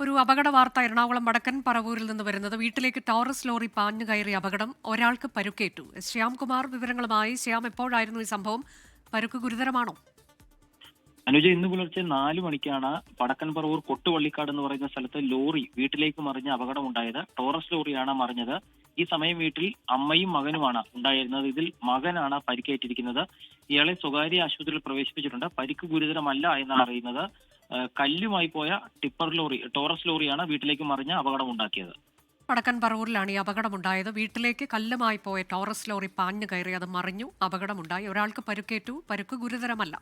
ഒരു അപകട വാർത്ത എറണാകുളം വടക്കൻ പറവൂരിൽ നിന്ന് വരുന്നത്. വീട്ടിലേക്ക് ടോറസ് ലോറി പാഞ്ഞു കയറിയ അപകടം, ഒരാൾക്ക് പരുക്കേറ്റു. ശ്യാംകുമാർ വിവരങ്ങളുമായി. ശ്യാം, എപ്പോഴായിരുന്നു ഈ സംഭവം? പരുക്ക് ഗുരുതരമാണോ? അനുജ, ഇന്ന് പുലർച്ചെ 4 മണിക്കാണ് വടക്കൻ പറവൂർ കൊട്ടുവള്ളിക്കാട് എന്ന് പറയുന്ന സ്ഥലത്ത് ലോറി വീട്ടിലേക്ക് മറിഞ്ഞ അപകടമുണ്ടായത്. ടോറസ് ലോറിയാണ് മറിഞ്ഞത്. ഈ സമയം വീട്ടിൽ അമ്മയും മകനുമാണ് ഉണ്ടായിരുന്നത്. ഇതിൽ മകനാണ് പരിക്കേറ്റിരിക്കുന്നത്. ഇയാളെ സ്വകാര്യ ആശുപത്രിയിൽ പ്രവേശിപ്പിച്ചിട്ടുണ്ട്. പരിക്ക് ഗുരുതരമല്ല എന്നാണ് അറിയുന്നത്. കല്ലുമായി പോയ ടോറസ് ലോറിയാണ് വീട്ടിലേക്ക് മറിഞ്ഞ അപകടമുണ്ടാക്കിയത്. വടക്കൻ പറവൂരിലാണ് ഈ അപകടമുണ്ടായത്. വീട്ടിലേക്ക് കല്ലുമായി പോയ ടോറസ് ലോറി പാഞ്ഞു കയറി അത് മറിഞ്ഞു, അപകടമുണ്ടായി. ഒരാൾക്ക് പരുക്കേറ്റു. പരുക്ക് ഗുരുതരമല്ല.